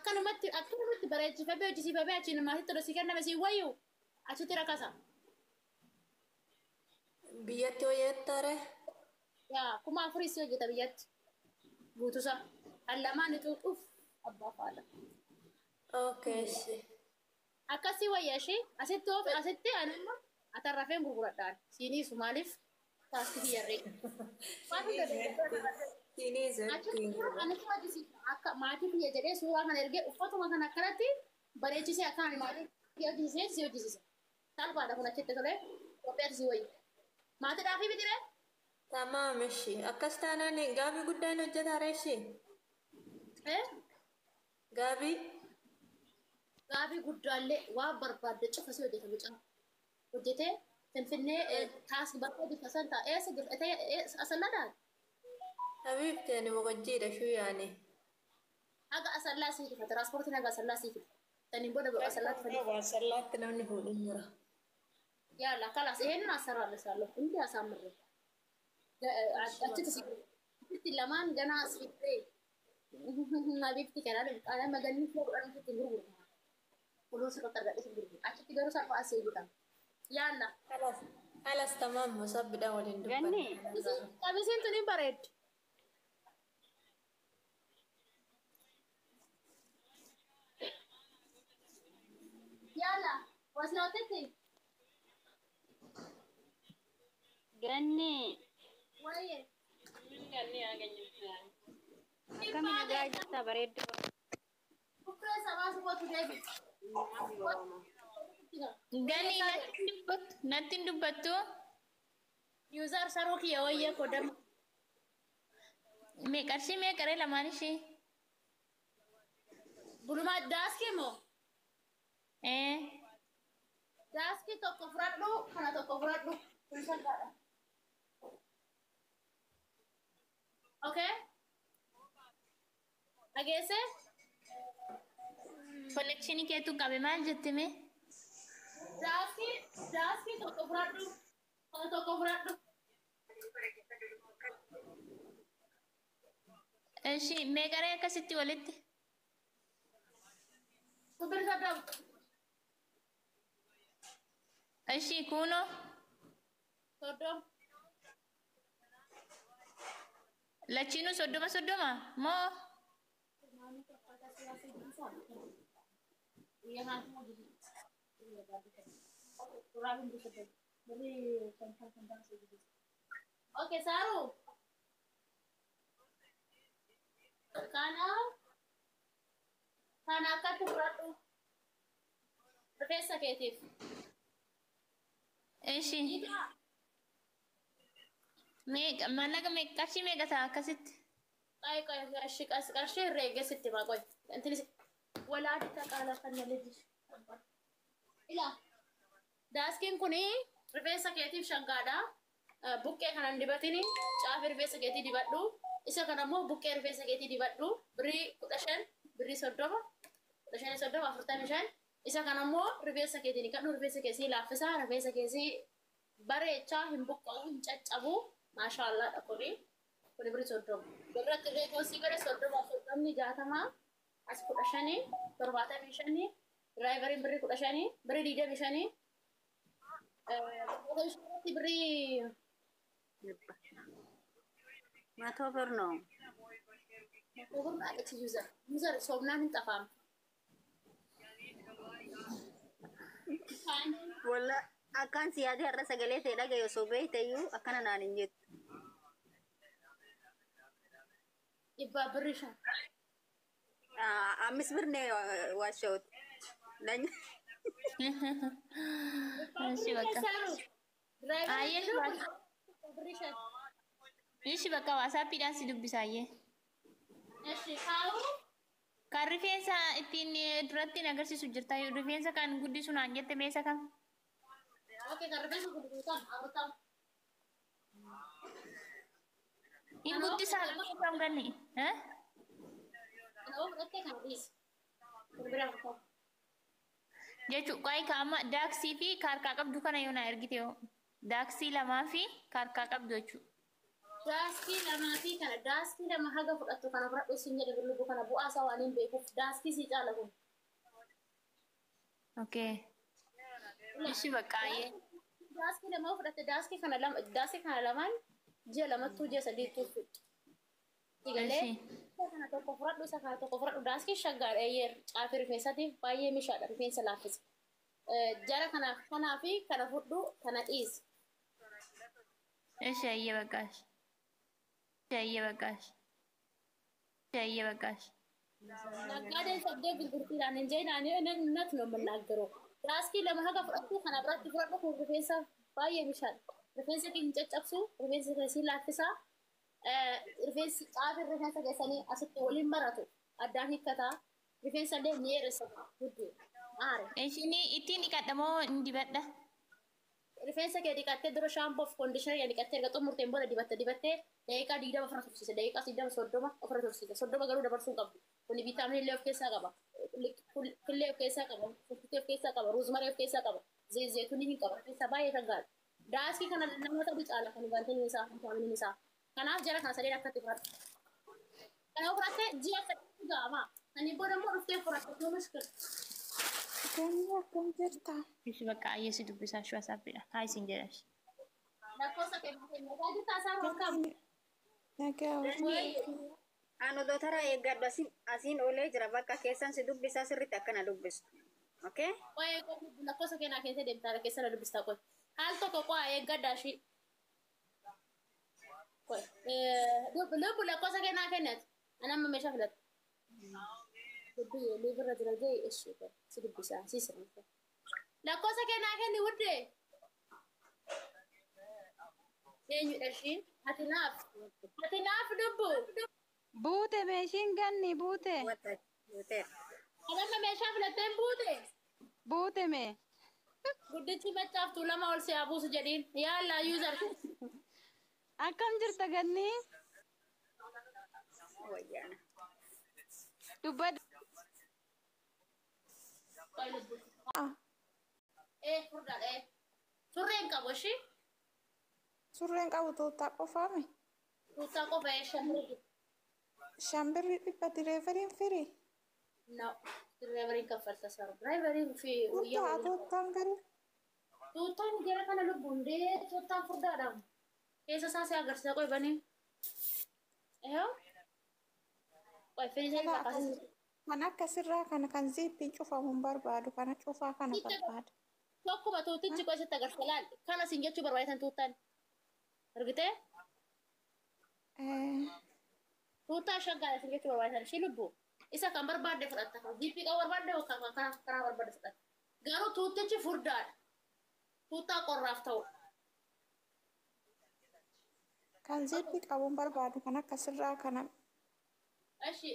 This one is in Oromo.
akkanumatti bareechifamee hojjisiifamee achiin maatiitti osoo si kenname si wayyu achitti rakkasa. Biyyatti hojjettare? Yaa kuma afurii si hojjeta biyyatti guutusa allamaan ixuuxuuf abbaa faala. Okay, si. Akkasii wayya ishee asitti anuma atarrafeen gurguradhaan siinii sumaaliif taasifii yarree. Waan hunda deeggarsa. Sini zetti. Anis hojjisiisa akka maatii biyya jedhee suuraa kana ergee uffatuma kan akkanatti bareechisee akkaan maatii hojjisiisee si hojjisiisa. Salphaadha kun achitti tolee Itoophiyaatti si wayyu. Maatiidhaaf bitiree? Tamam, ishi. Akkas taanaan gaabii guddaan hojjetare ishi. Gaabii? Gaabii guddaallee waan barbaadde cufa si hojjeta mucaa. Hojjetee Finfinnee taasii bakka bifa ta'ee asalladaan. Habibti ani boqojjiidha shuu yaani. Haga asallaa sii dhufa tiraanspoortiin haga asallaa sii dhufa. Saniin booda bakka asallaatti fadhi. Asallaatti namni fuudhu jira. Yaala kalas ይሄንን አሰራለሁ እንዴ አሳምሬ አጭት ሲት ለማን ገና አስፍሬ ማቤት ይከራል ቃለ መገኒ ፕሮግራም ትግሩ ሁሉ ስቆጠር ጋር ትግሩ አጭት ገሩ ሳፋ አሰይታ ያላ Alas tamam musabda walin dubban. ገኒ ቀሚሴን ትኒ በሬድ ያላ ወስናውተት Ganni. Waye. Ganni aganya. Kami nagaa jirta bareeddu. Bukkee sabaa suphatu deebi. Ganni natti dubbattu. User saroo kiyya wayya kodam. Me qarshii me qaree lamaan ishee. Bulumaa daaskii moo? Daaskii tokko fudhadhu kana tokko fudhadhu. Kun salphaadha. Okay? Dhageesse? Kolekshinii keetu qabe maal jette mee? Daaskii tokko fudhadhu kana tokko fudhadhu. Ishii mee qaree akkasitti walitti? Kubir sadam. Ishii kunoo? Sodom. Lachinuu soddoma moo? Okay, Saru. Kana akka turadhu. Rifeensa keetiif. Ishii. Maallaqa qarshii meeqa ta'a akkasitti? Qarshii herreegee sitti maa qoy. Intinis walaadi taqaala kan malee ila daaskiin kuni rifeensa keetiif shangaadha. Buqqee kanan dibatini caafi rifeensa keetii dibadhu. Isa kana immoo buqqee rifeensa keetii dibadhu. Birrii 15 birrii 30 15 45 isa kana immoo rifeensa keetiin kadhu rifeensa keessii laaffisaa rifeensa keessii bareechaa hin buqqa'u hin caccabu. Maashaallah dhaqori kuni birrii 30 birratti illee goosii gara 30 60 as 15 75 diraayivarii birrii 15 birrii 25 birrii Maatoo birnoo. Ogummaa dhaabbachi user soomnaan hin xafaam. Walla akkaan siyaasii har'a sagalee ta'e dhagaye osoo beektayyuu akkana naan hin jettu. Ibbaa birrii 5. Ammis birnee waashawuti. Ishii bakka. Ayyee Birrii 5. ishii bakka waasaappiidhaan si dubbisaayyee. Eshi kaa'u. Kan rifeensa ittiin duratti agarsiisu jirta rifeensa kan guddisuun aan jette meesa kam? Oke, kan rifeensa guddisan arutam. Hin guddisaa kam ganni? Kenapa berarti kan bis? Berapa? Jechuun qaayii kaama daaksii fi kaarkaa qabdu kana yoo na ergite yoo daaksii lamaa fi kaarkaa qabdu jechuudha. Daaskii lamaa fi kana daaskii lama haga fudhattu kana fudhadhu sin jedhe gurlubu kana bu'aa isaa waan hin beekuuf daaskii si caala kun. Okay. Ishi baqaayee. Daaskii lama fudhatte daaskii kana lamaan ji'a lamattuu ji'a sadiittuu fudhu. Digalee kana tokko fudhadhu isa kana tokko fudhadhu daaskii shaggaadha eeyyeer caafii rifeensatiif baay'ee mishaadha rifeensa laaffisa. Jara kanaa fi kana fudhu kana dhiisi. Ishi ayyee baqaash. Ishi ayyee baqaash. Naggaadeen sabdee gurgurtiidhaan hin jeenaanii natti ነው የምናገረው daaskii lama haga fudhattu kana biratti fudhadhu kun rifeensa baay'ee mishaadha. Rifeensa keenya caccabsu rifeensa keessii laaffisaa. Rifeensi caafii rifeensa keessanii asitti waliin maratu addaan hiikkataa rifeensa illee ni dheeressa gudduu aare. Ishini ittiin dhiqadhamoo hin dibadha? Rifeensa kee dhiqattee dura shaampoo fi koondishinara dhiqattee erga xumurteen booda dibattee daqiiqaa 20 ofirra tursiise daqiiqaa 30 ofirra tursiise 30 garuu dabarsuu qabdu. Kuni viitaaminii illee of keessaa qaba. Killee of keessaa qaba. Furtuutii of keessaa qaba. Ruuzmarii of keessaa qaba. Zeetunii hin qaba. Keessaa baay'ee shaggaadha. Daaskii kana namoota bicaala kan viitaaminii isaa viitaaminiin isaa. Kanaaf jara kana sadeen akkatti fudhadhu. Kanaaf fudhattee ji'a sadii gaama. Ani booda immoo dhuftee fudhadhu. Yoo mushkil. Ganni akkam jirta? Ishi baqaayee si dubbisaa shuu asaafidha. Haa isin jedhash. Lakkoofsa keenya nagaa jirta asaan roobkamu. Nagaa hojii. Anu dotara eeggadhu asiin oolee jira bakka keessan si dubbisaa sirriitti akkana dubbisu. Okay? Qo'ee lakkoofsa keenyaa keessa deemtaa keessa na dubbistaa qo'e. Haal tokko qo'aa eeggadhaa ishii. Lubbu lakkoofsa keenyaa kennati. Anamma meeshaa filatu. Lubbu liibirra jira jee ishee si dubbisaa si sirriitti. Lakkoofsa keenyaa kenni wuddee. Eenyudha ishiin? Ati naaf lubbu. Buute meeshiin ganni buute. Anamma meeshaa filatteen buute. Buute mee. Guddichi machaaftuu lama ol si abuusu jedhiin. Yaallaa yuuzar. Akkam jirta ganni? Dubbadhu. Furdaadha. Surreen qabu ishii? Surreen qabu tuuttaa qofaame. Tuuttaa qofa shambirii. Shambirri dhibba direeveriin firii. No, direeveriin kaffalta saru. Direeveriin fi Tuuttaa tuuttaan garuu. Tuuttaan jara kana lubbuun dee tuuttaan furdaadha. Keessa isaa si agarsiisa qoy banii. Eeyoo? Qoy firii isaa Kan akka sirraa kana kan ziippiin cufamuun barbaadu kana cufaa kana barbaada. Tokkuma tuutichi qoy sitti agarsiisa laal. Kana siin jechuu barbaadan tuuttaan. Argitee? Tuuttaa shaggaadha siin jechuu barbaadan ishii lubbu. Isa kan barbaadde fudhatta. Ziippii qabu barbaadde yookaan karaa barbaadde fudhatta. Garuu tuutichi furdaadha. Tuuttaa qorraaf ta'u. Kan ziippii qabuun barbaadu kan akka sirraa kana. Ashi